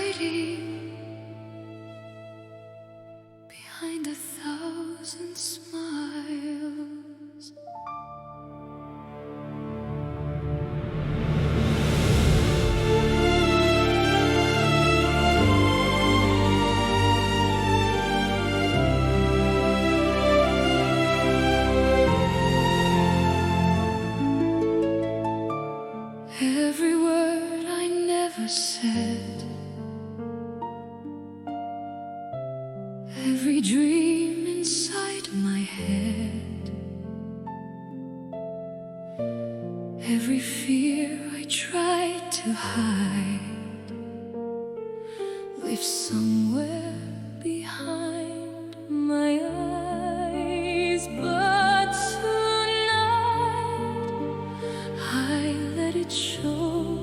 hiding behind 1,000 smiles. Every word I never said, every dream inside my head, every fear I tried to hide, lives somewhere behind my eyes. But tonight I let it show.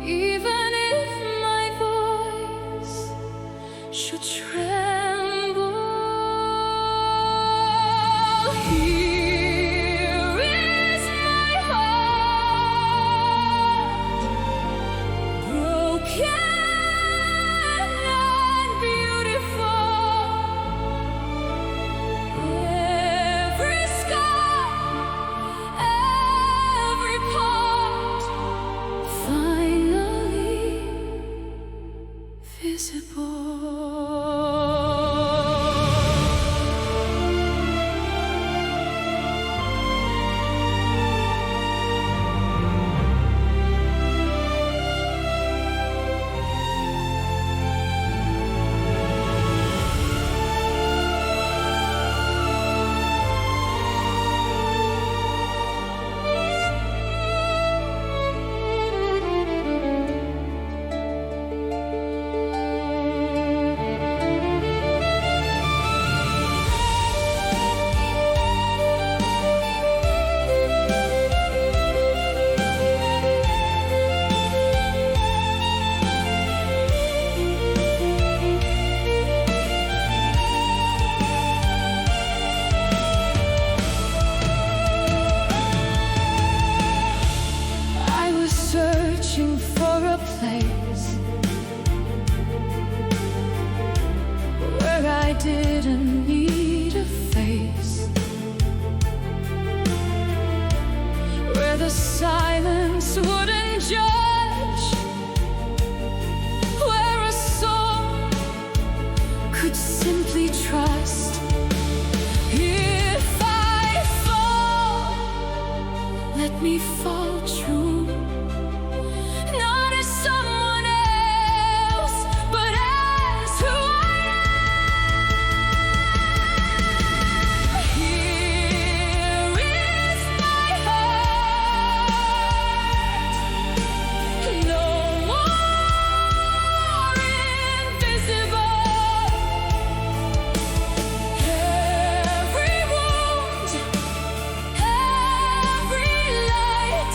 Even if my voice should tremble, here is my heart, broken and beautiful. Every scar, every part, finally visible. I was searching for a place where I didn't need a face, where the silence wouldn't judge, where a soul could simply trust. If I fall, let me fall true, not as someone else, but as who I am. Here is my heart, no more invisible. Every wound, every light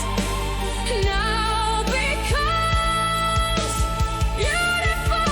now becomes beautiful.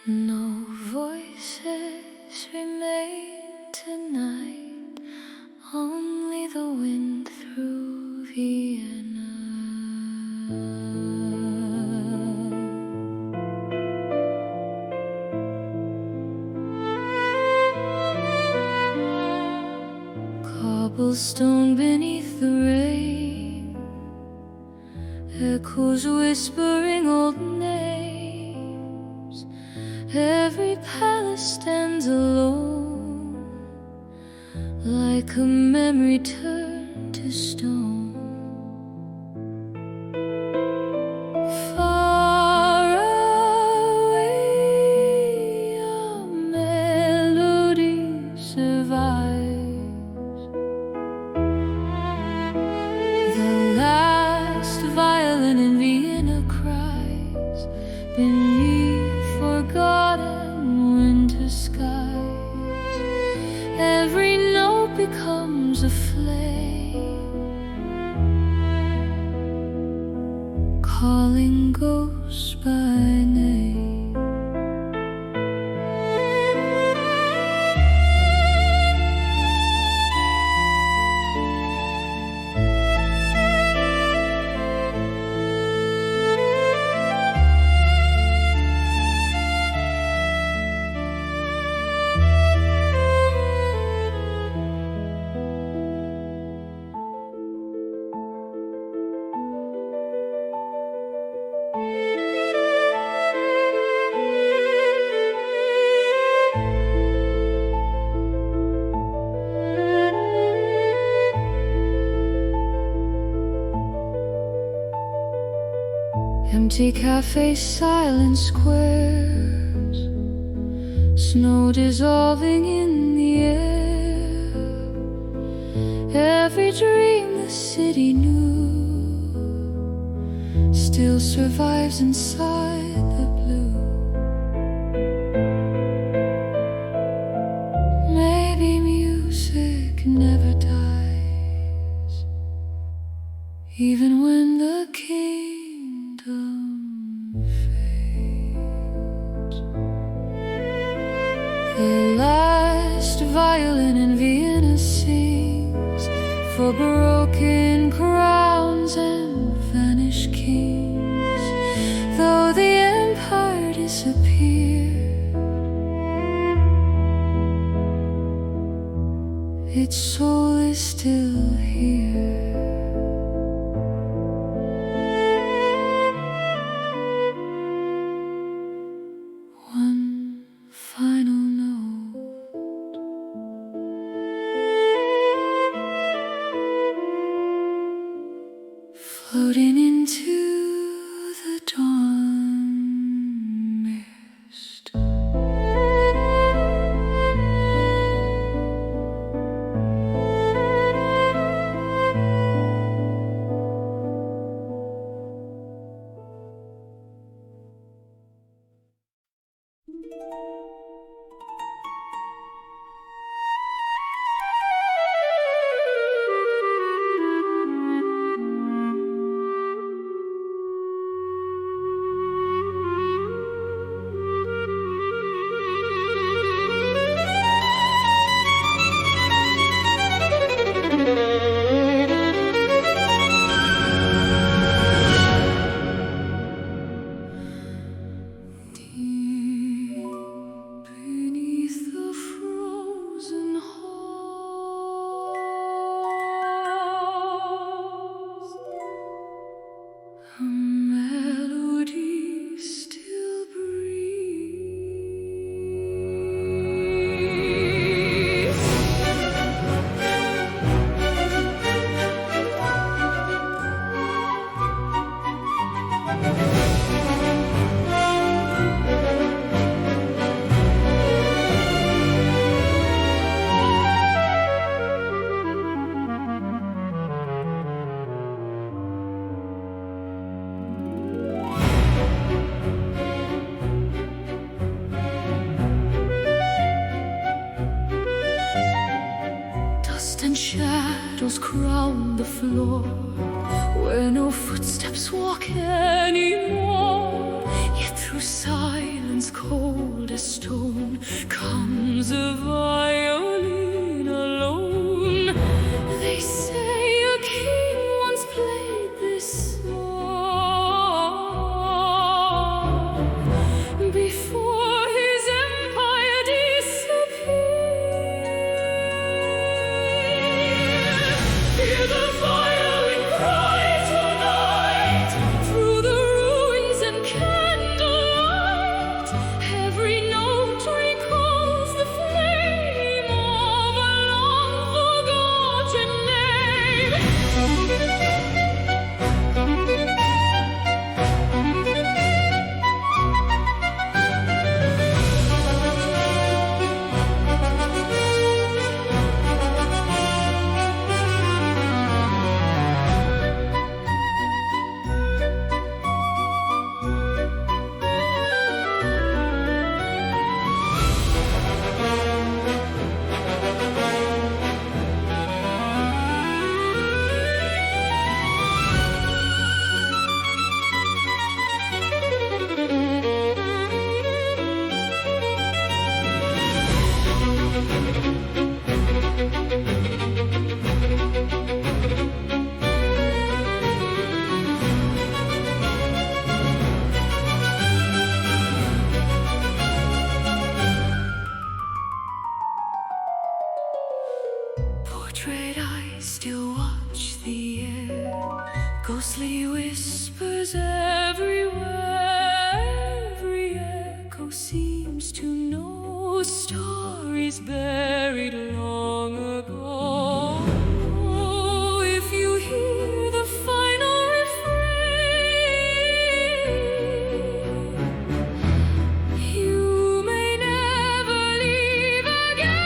No voices remain tonight, only the wind through Vienna. Cobblestone beneath the rain, echoes whispering old names. Every palace stands alone. like a memory turned to stone. Far away, a melody survives. The last violin in Vienna cries beneath forgotten winter skies. Every note becomes a flame, calling ghosts by name. Empty cafes, silent squares, snow dissolving in the air. Every dream the city knew still survives inside the blue. Maybe music never dies, even when the kingdom fades. The last violin in Vienna sings for broken crowns and vanished kings. Though the empire disappeared, its soul is still here. Floating into the dawn mist. Shadows crown the floor, where no footsteps walk anymore. Yet through silence cold as stone comes a violin alone. They say a king once played this song before his empire disappeared. Hear the violin cry tonight through the ruins and candlelight. Every note recalls the flame portrait I still watch the air, ghostly whispers everywhere. Every echo seems to know stories buried long ago. Oh, if you hear the final refrain, you may never leave again.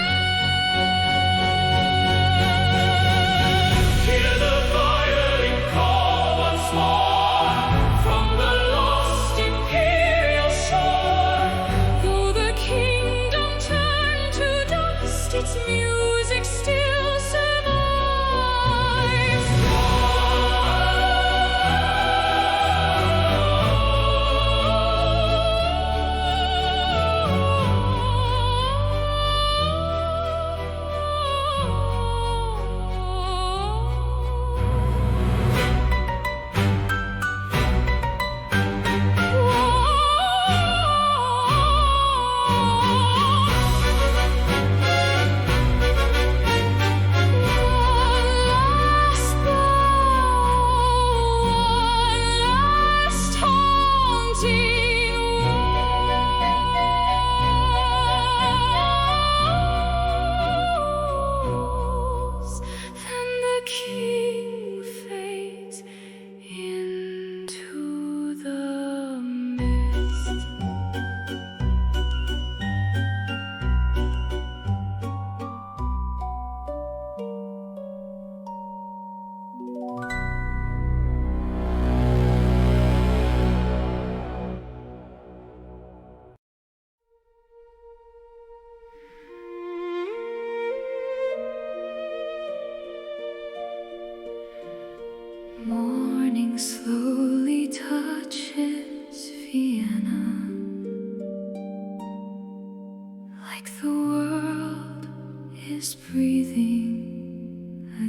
Hear the violin call once more from the lost Imperial shore. Though the kingdom turned to dust, its music still survives. Last haunting waltz, and the king fades into the mist. Morning slowly touches Vienna, like the world is breathing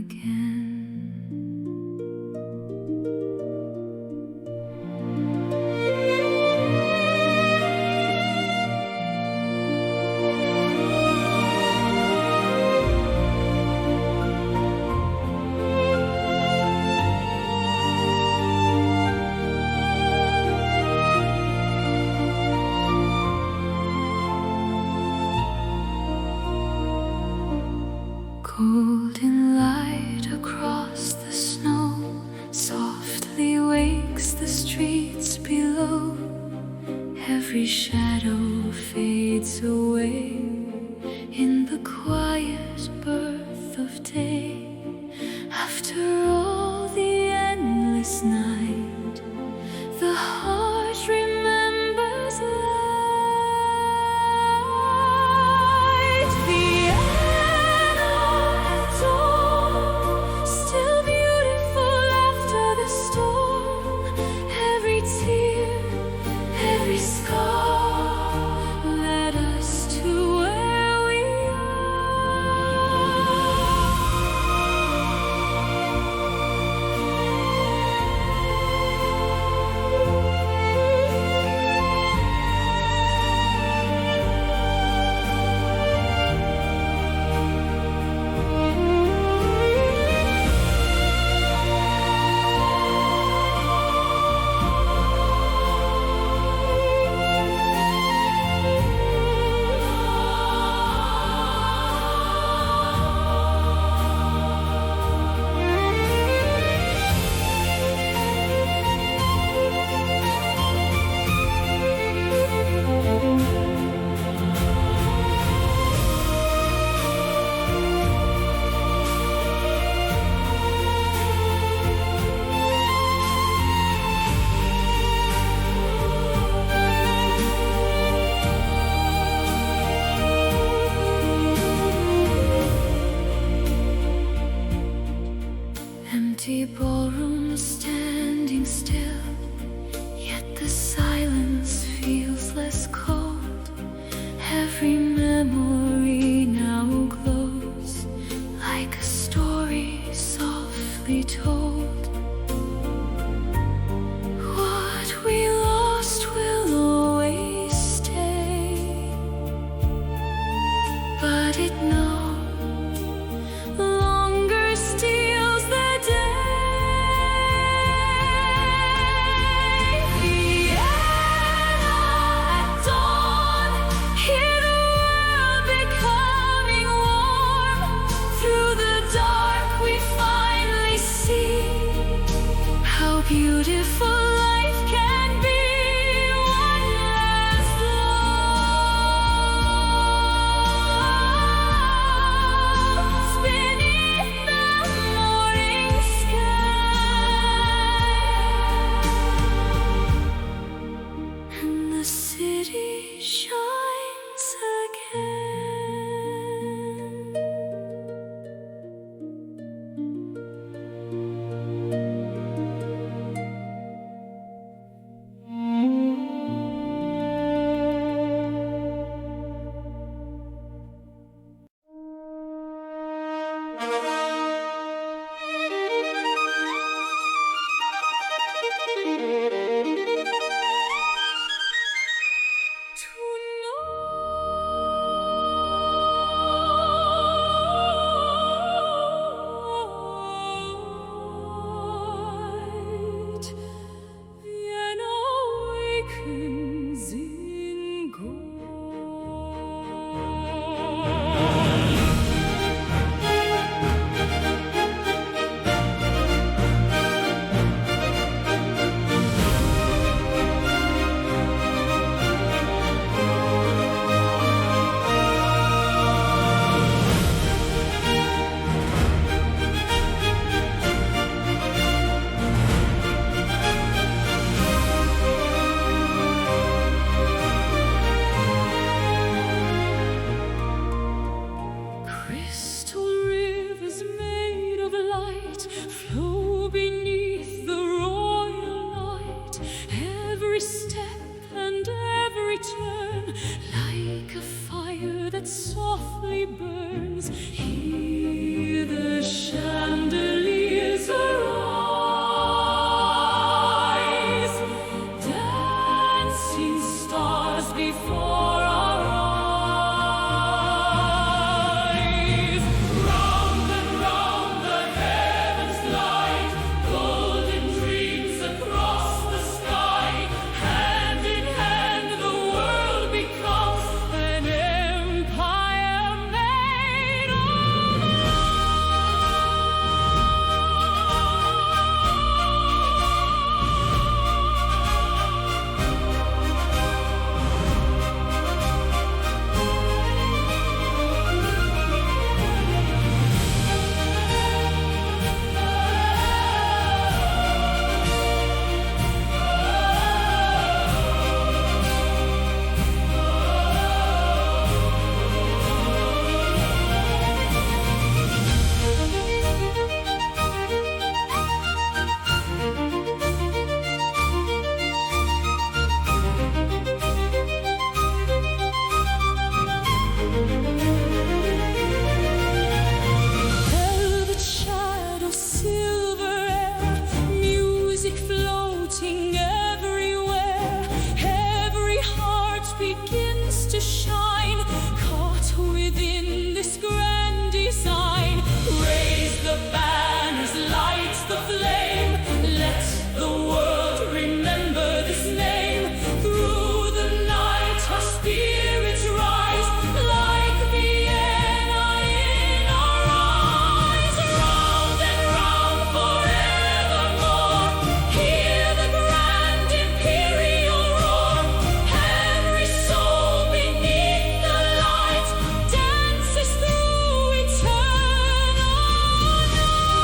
again. Golden light across the snow softly wakes the streets below. Every shadow fades away in the quiet birth of day. After all the endless night, the heart remembers light. Vienna at dawn, still beautiful after the storm. Every tear, every scar led us to where we empty ballroom standing still, yet the silence feels less cold. Every memory now glows like a story softly told. What we lost will always stay, but it no longer burns. Hear the chandeliers arise, dancing stars before our eyes. Round and round the heavens light, golden dreams across the sky. Hand in hand the world becomes an empire made of velvet shadow, silver air, music floating everywhere. Every heart begins to shine, caught within this grand design. Raise the banners, light the flame. Let the world remember this name. Through the night our spirits rise, like Vienna in our eyes. Round and round forevermore, hear the grand Imperial roar. Every soul beneath the light dances through eternal night.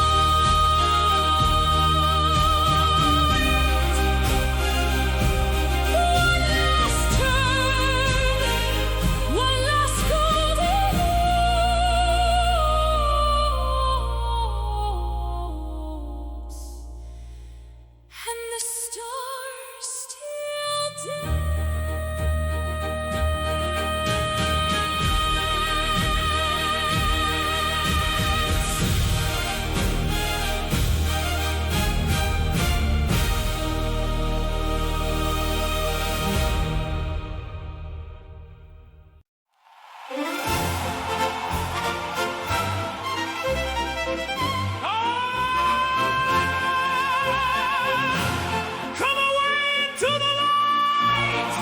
One last turn, one last golden waltz, and the stars still come away to the light.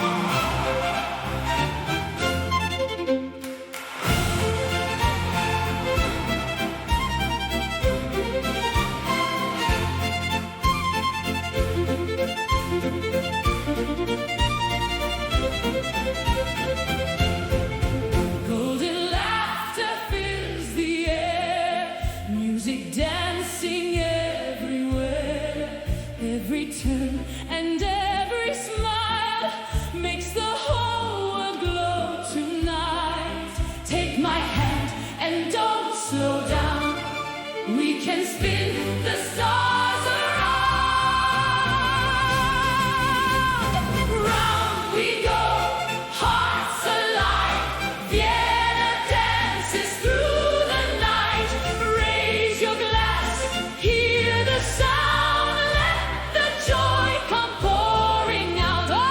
Golden laughter fills the air, music dancing everywhere. Every turn and every smile makes the whole world glow tonight. Take my hand and don't slow down. We can spin the stars around. Round we go, hearts alive. Vienna dances through the night. Raise your glass, hear the sound. Let the joy come pouring out. Oh!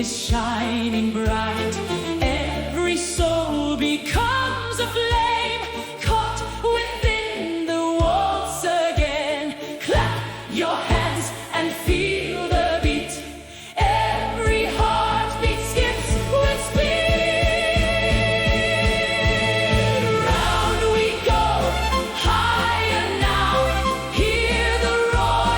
shining bright. Every soul becomes a flame, caught within the waltz again. Clap your hands and feel the beat. Every heartbeat skips with speed. Round we go, higher now. Hear the roar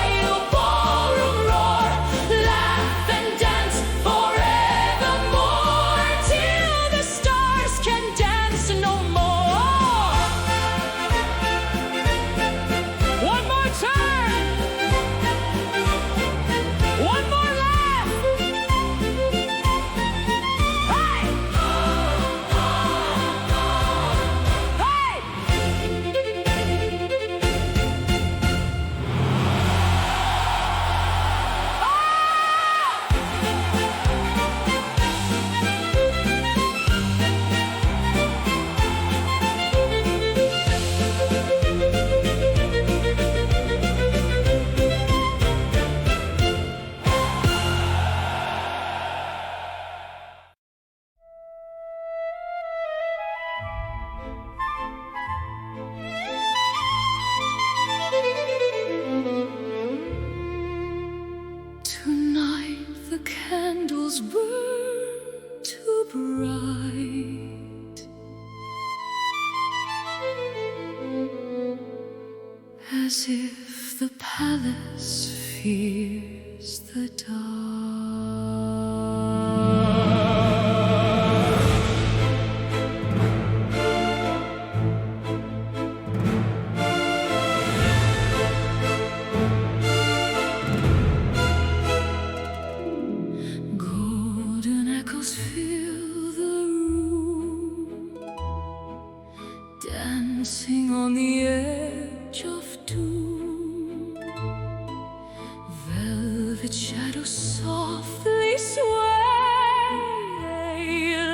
candles burn too bright, as if the palace fears the dark. Dancing on the edge of doom, velvet shadows softly sway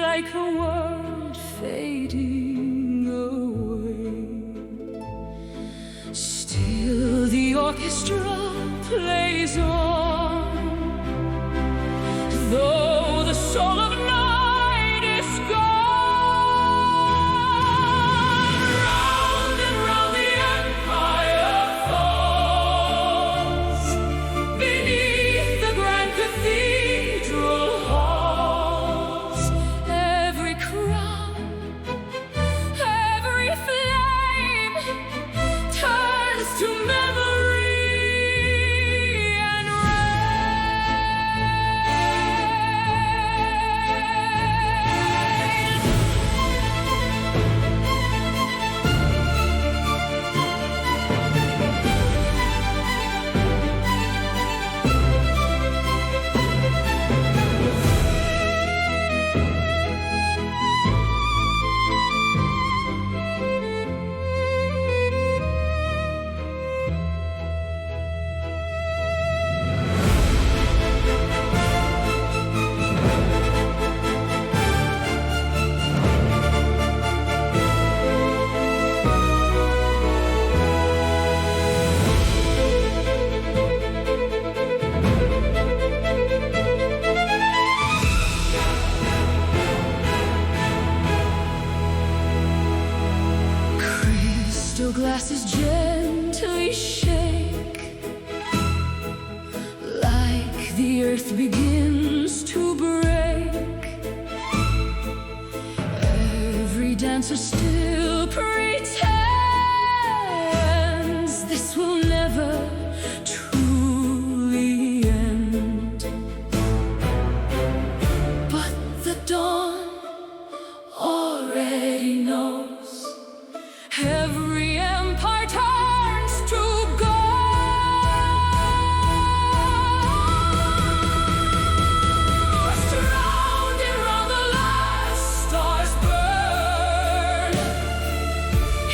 like a world fading away. Still the orchestra plays on, though the soul of night is gone. Glasses gently shake, like the earth begins to break. Every dancer still pretends this will never truly end. But the dawn already knows. Every empire turns to gold. Surrounded round the last stars burn.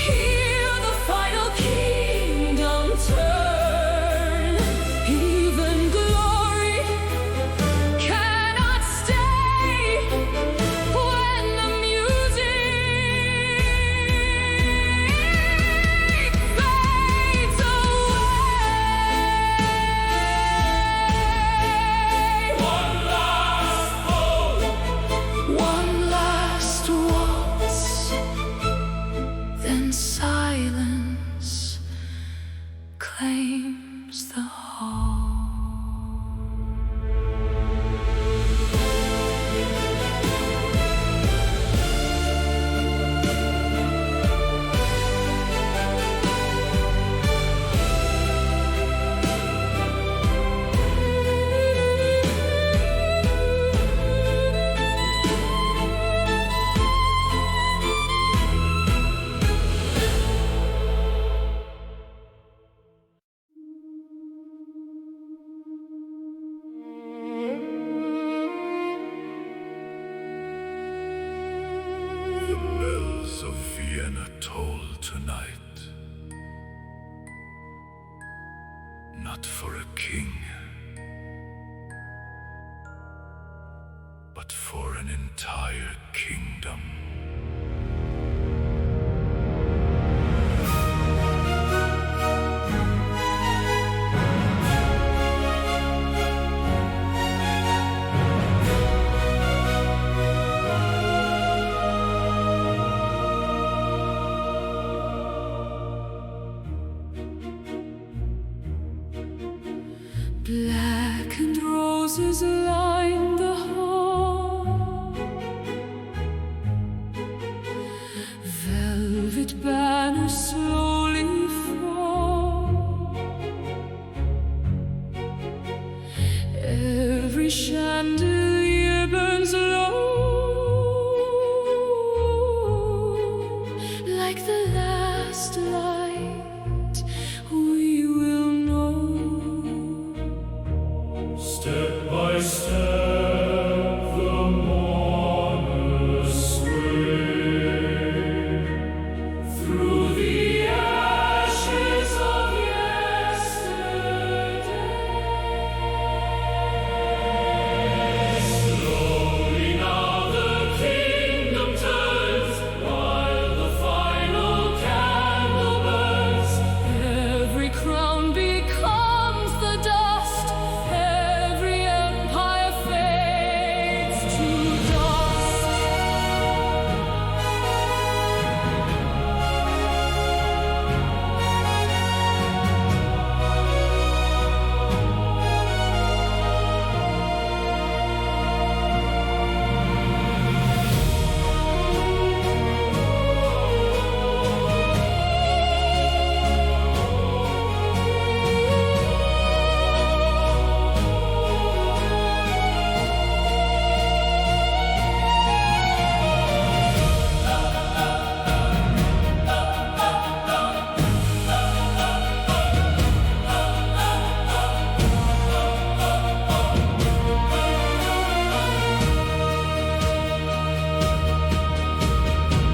Hear the final kingdom turn. Even glory cannot stay when the music claims the hall. The bells of Vienna toll tonight, not for a king, but for an entire kingdom. Blackened roses line the hall. chandelier burns low, like the last light we will know. Step by step the mourners sway Through the ashes of yesterday, slowly now the kingdom turns, while the final candle burns. Every crown becomes the dust, every empire fades to dust.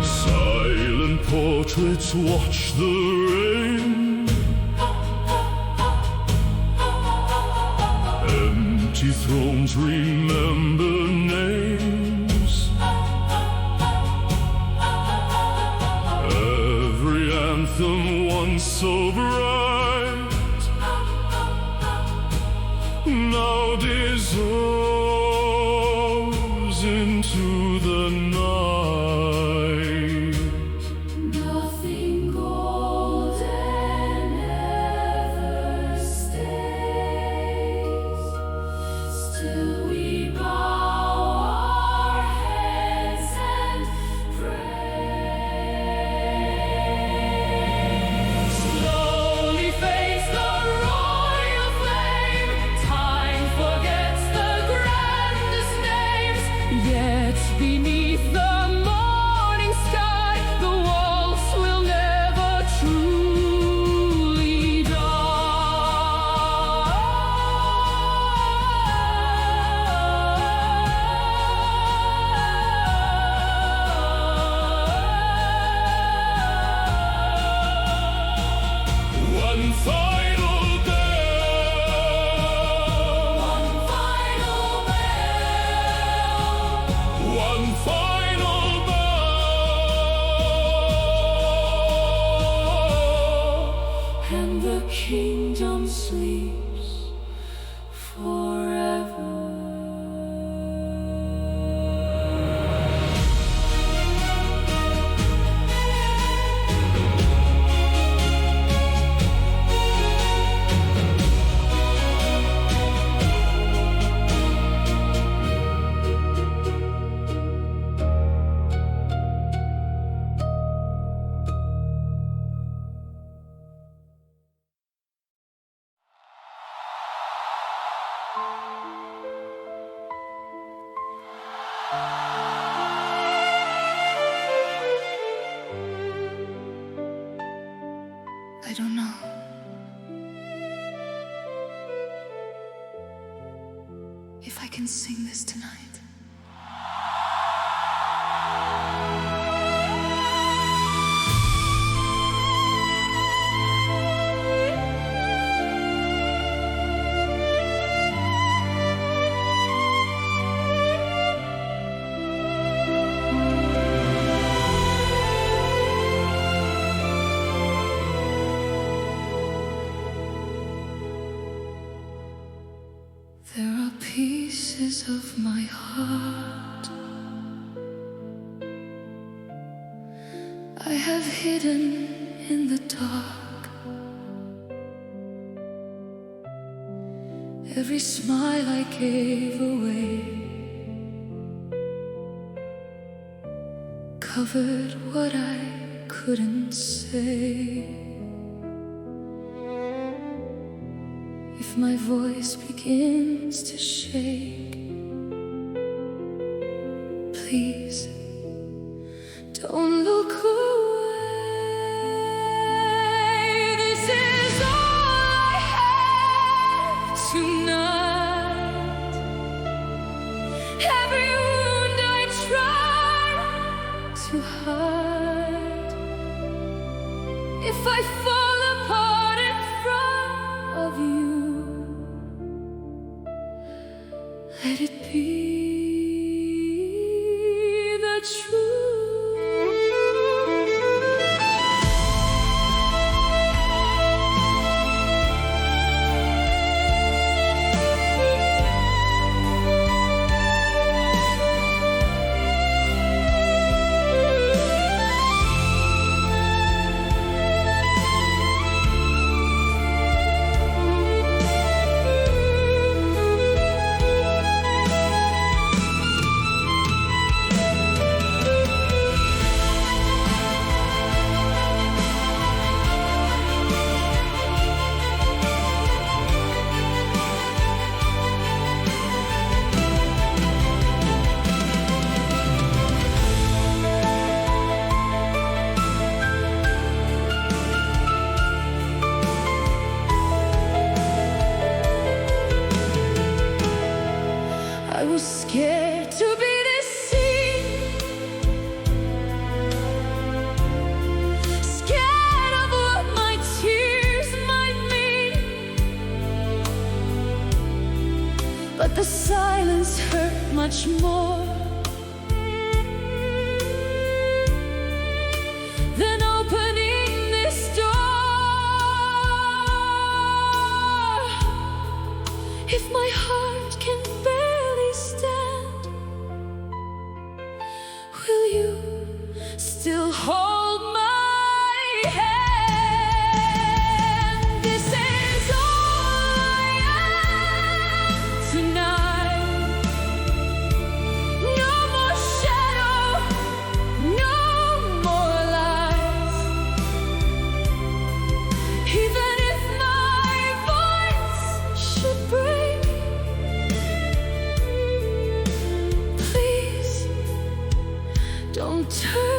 Silent portraits watch the rain. Empty thrones remember names. Every anthem once so bright now dissolves into the night. Nothing golden ever stays. Still we bow our heads and pray. Slowly fades the royal flame. Time forgets the grandest names. Yet beneath the morning sky, the waltz will never truly die. One final bell, One final bell, one final bell. and the kingdom sleeps forever. I don't know. If I can sing this tonight. There are pieces of my heart I have hidden in the dark. Every smile I gave away covered what I couldn't say. if my voice begins to shake, please don't look away. This is all I have tonight. Every wound I try to hide. If I fall apart in front of you, let it be the truth. I was scared to be this seen, scared of what my tears might mean. But the silence hurt much more than opening this door. If my heart can barely stand, will you still hold my hand? This is all I am tonight. No more shadow, no more lies. Even if my voice should break, please don't turn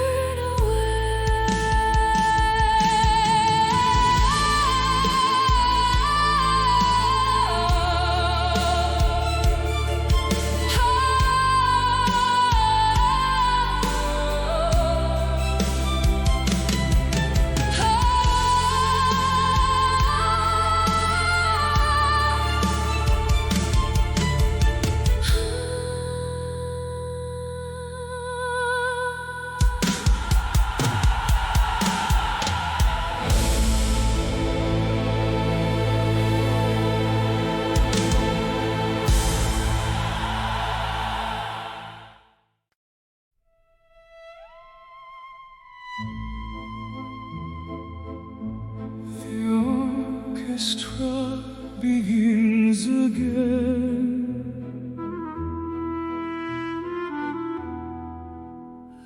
The orchestra begins again,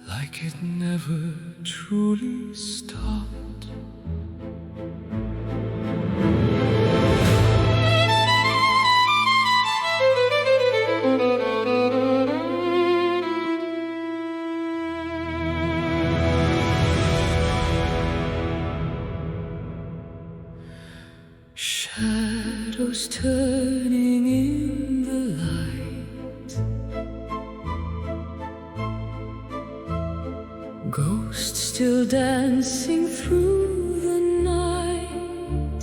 like it never truly stopped. shadows turning in the light, ghosts still dancing through the night.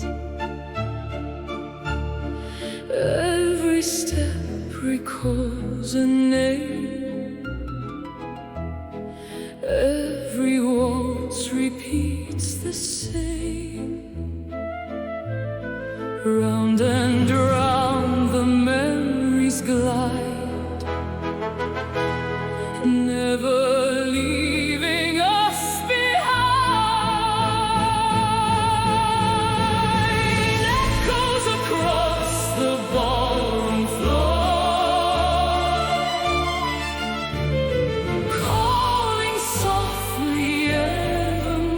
Every step recalls a name, every waltz repeats the same. Round and round the memories glide, never leaving us behind. Echoes across the ballroom floor, calling softly evermore.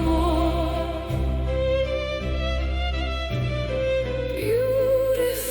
Beautiful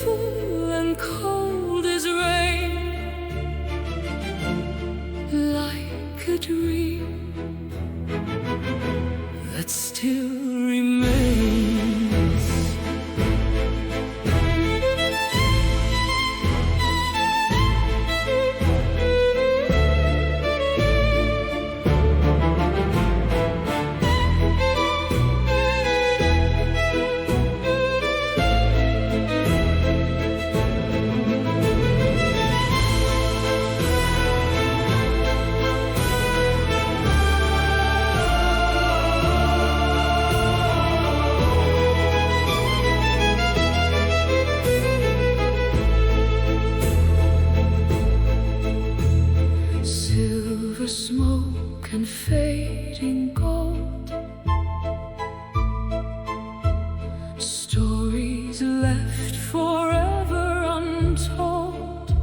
untold.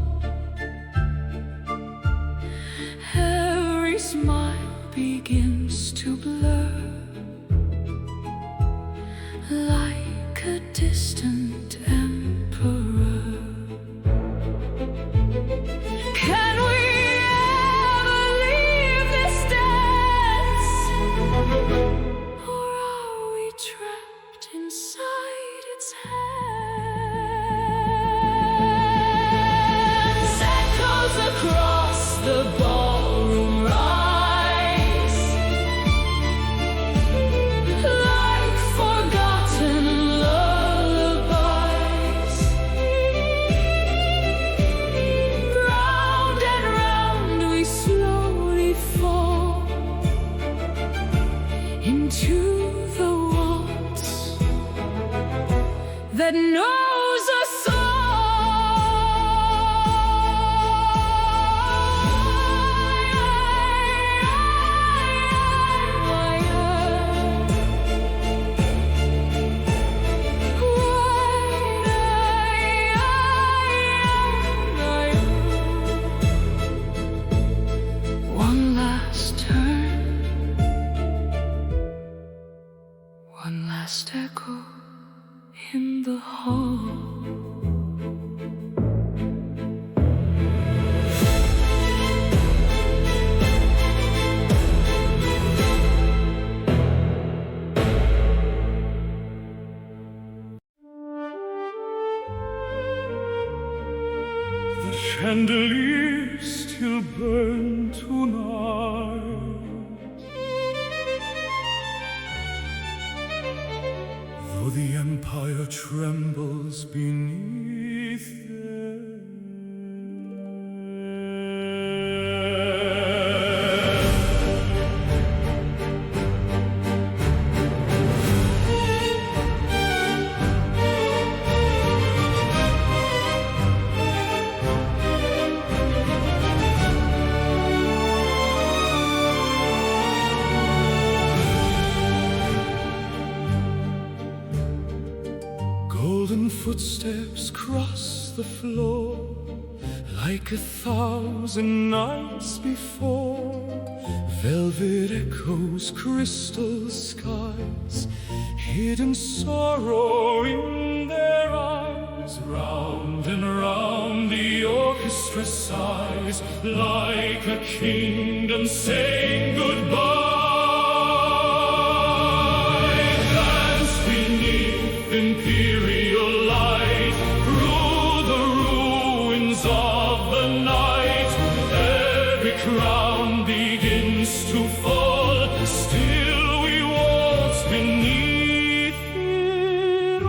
Every smile begins to blur like a distant emperor. Can we ever leave this dance? Or are we trapped inside its hands? Echoes across the ballroom rise like forgotten lullabies. Round and round we slowly fall into the waltz that knows us all. One last turn, one last echo in the hall. The chandeliers still burn tonight. Though the empire trembles beneath them. Golden footsteps cross the floor like 1,000 nights before. Velvet echoes, crystal skies, hidden sorrow in their eyes. Round and round the orchestra sighs like a kingdom saying goodbye. Dance beneath Imperial light through the ruins of the night. Every crown begins to fall, still we waltz beneath it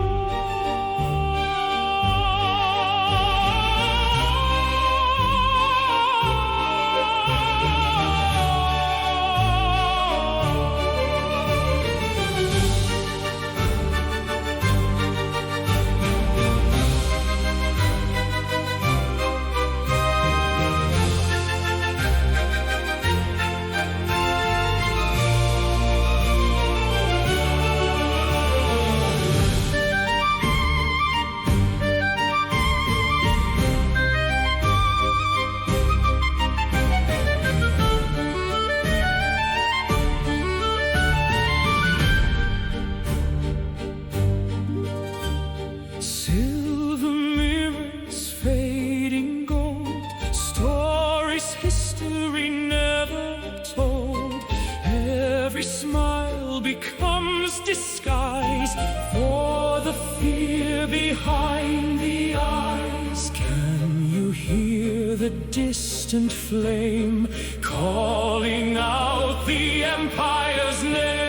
Silver mirrors, fading gold, stories history never told. Every smile becomes disguise for the fear behind the eyes. Can you hear the distant flame calling out the empire's name?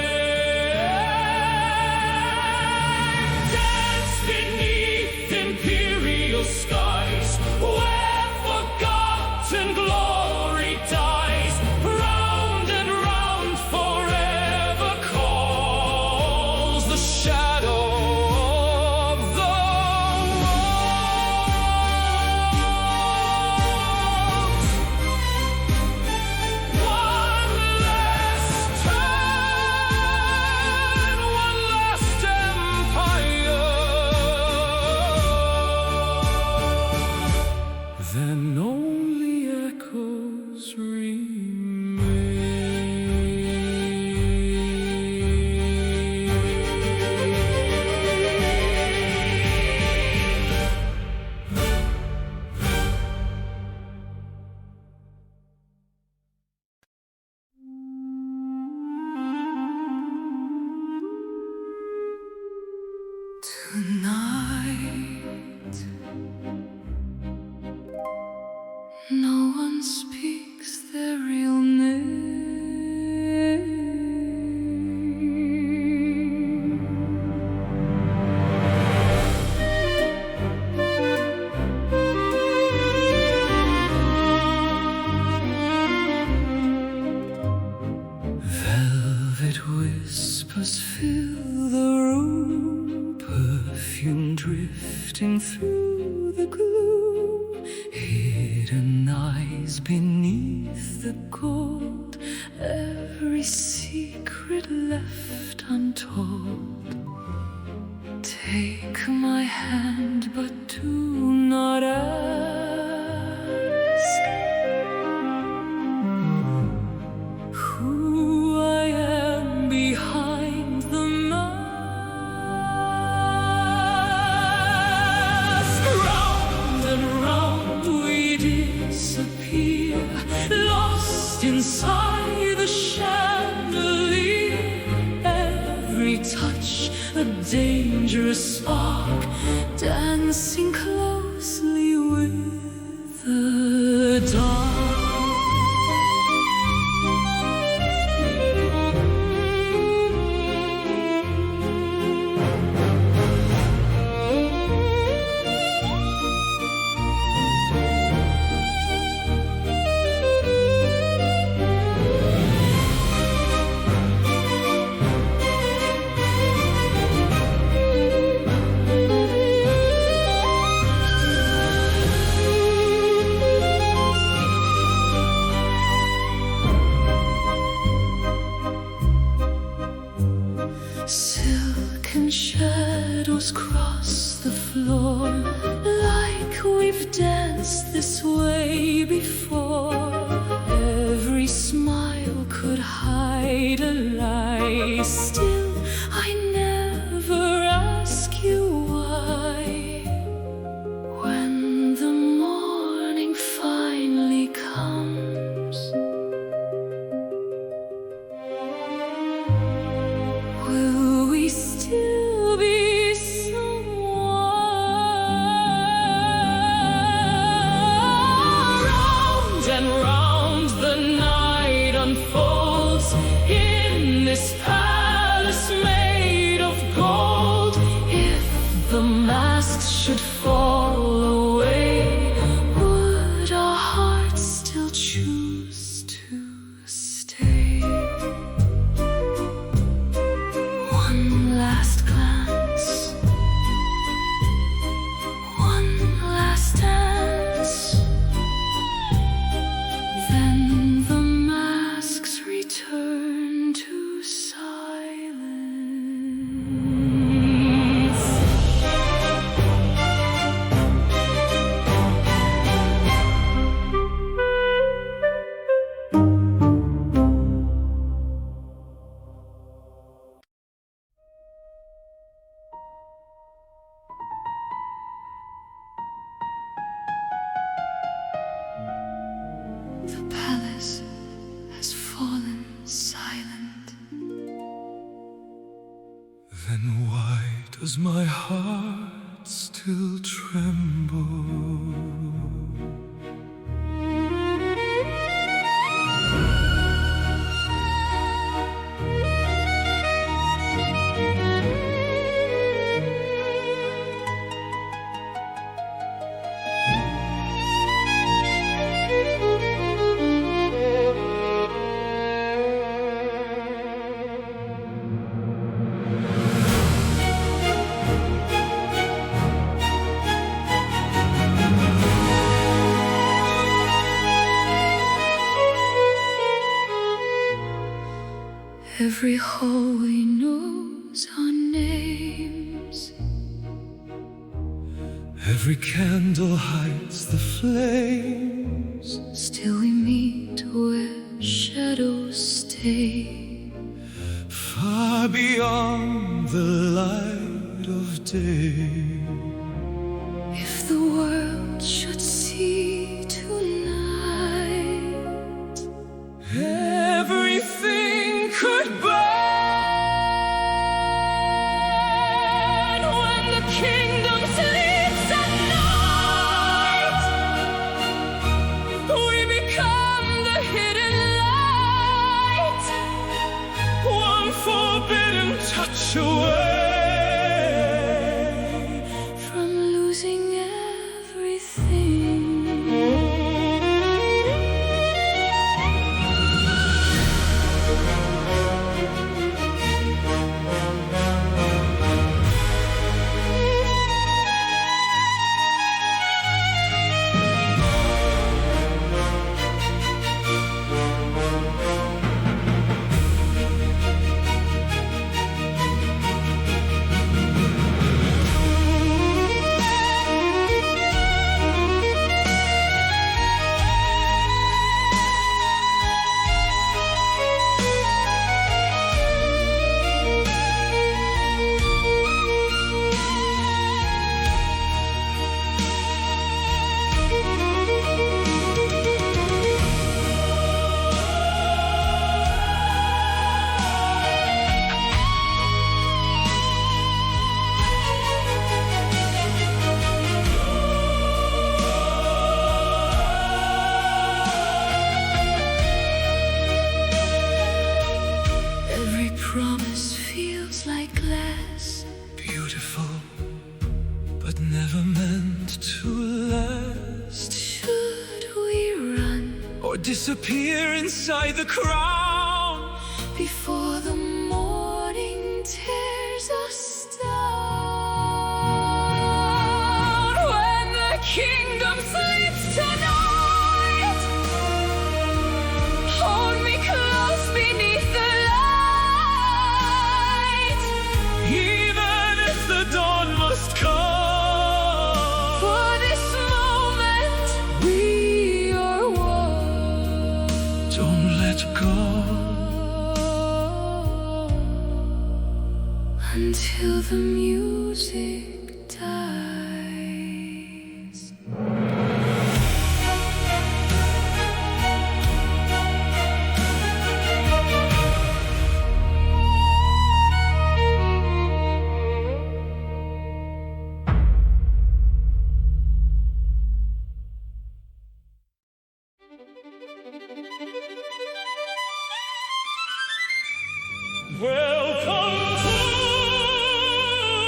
Dance beneath imperial skies where forgotten glory dies. Round and round forever calls the shadow of the waltz. One last turn, one last empire. lies beneath the gold, every secret left untold. Take my hand, but do not ask who I am behind the mask. Round and round we disappear, lost inside the chandelier. Every touch a dangerous spark, dancing closely with the dark. Silken shadows cross the floor, like we've danced this way before. Every smile could hide a lie. Still, I never ask you why. When the morning finally comes, will we still be someone? Round and round the night unfolds in this palace made of gold. If the masks should fall away, would our hearts still choose to stay? One last glance, one last dance, then the masks return to silence. The palace has fallen silent. Then why does my heart still tremble? Every hallway knows our names. Every candle hides the flames. Still we meet where shadows stay. Far beyond the light of day. If the world should see tonight, Everything could burn when the kingdom sleeps at night, we become the hidden light, one forbidden touch away from losing everything. disappear inside the crown before the morning tears us down. When the kingdom sleeps tonight, hold me close beneath the light, even if the dawn must come. for this moment we are one. Don't let go Until the music dies. Welcome to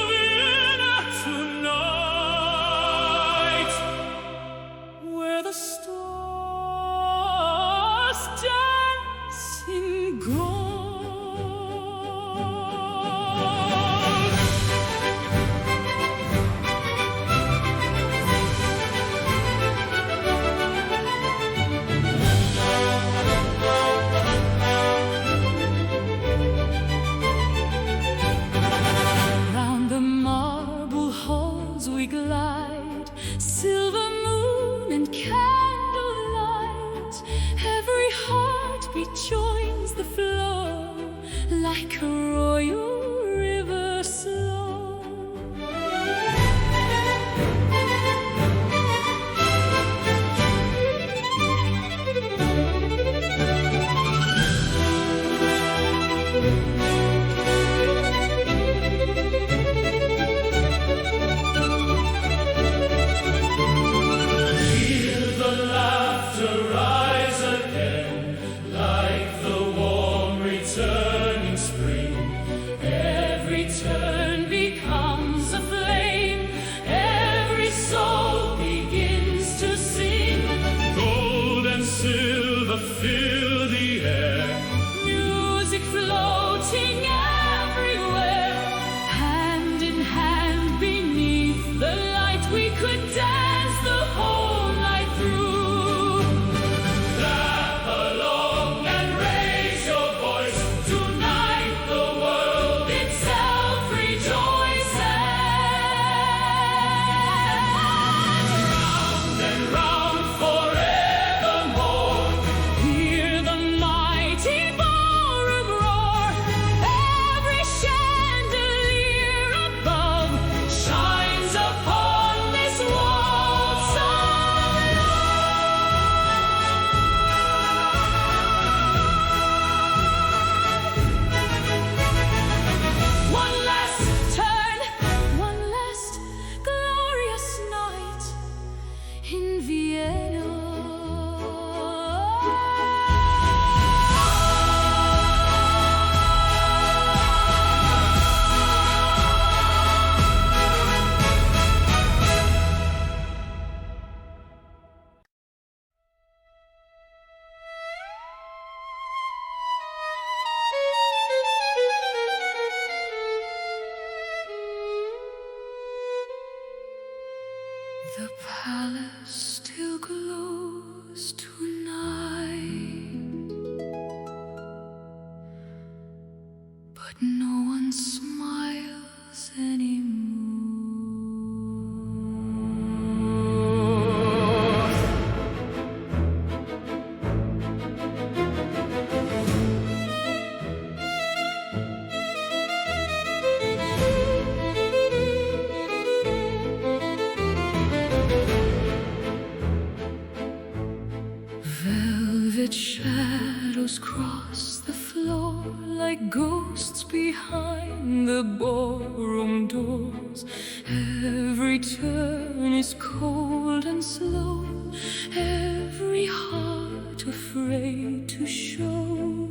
Vienna tonight, where the stars dance in gold. Round the marble halls we glide, silver moon and candlelight. Every heartbeat joins the flow like a royal river slow. Hear the laughter rise again, like the warm returning spring. Every turn becomes a flame, every soul begins to sing. Gold and silver fill the air. Music floating everywhere, hand in hand beneath the light, we could dance the whole night through. Clap along and raise your voice. Tonight the world itself rejoices. Round and round forevermore. Hear the mighty ballroom roar. Every chandelier above shines upon this waltz of love. One last turn, one last glorious night in Vienna. The palace still glows tonight, but no one smiles anymore. Velvet shadows cross the floor like ghosts behind the ballroom doors. Every turn is cold and slow, every heart afraid to show.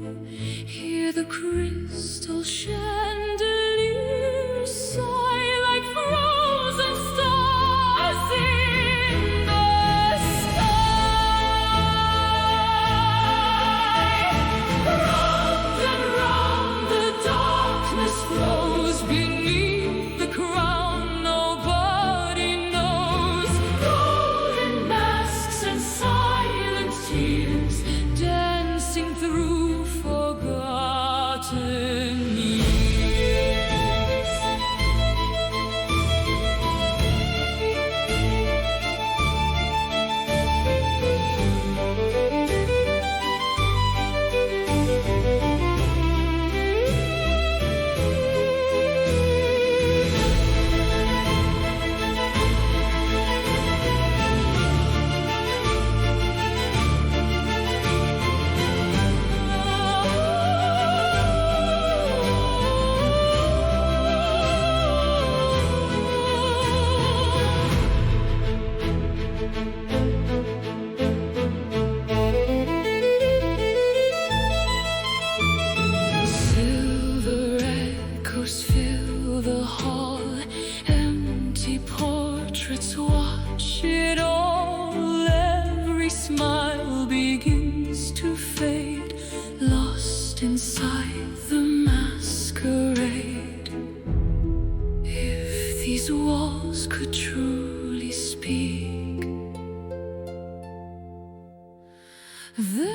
Hear the crystal chandeliers sigh like frozen stars in the sky. The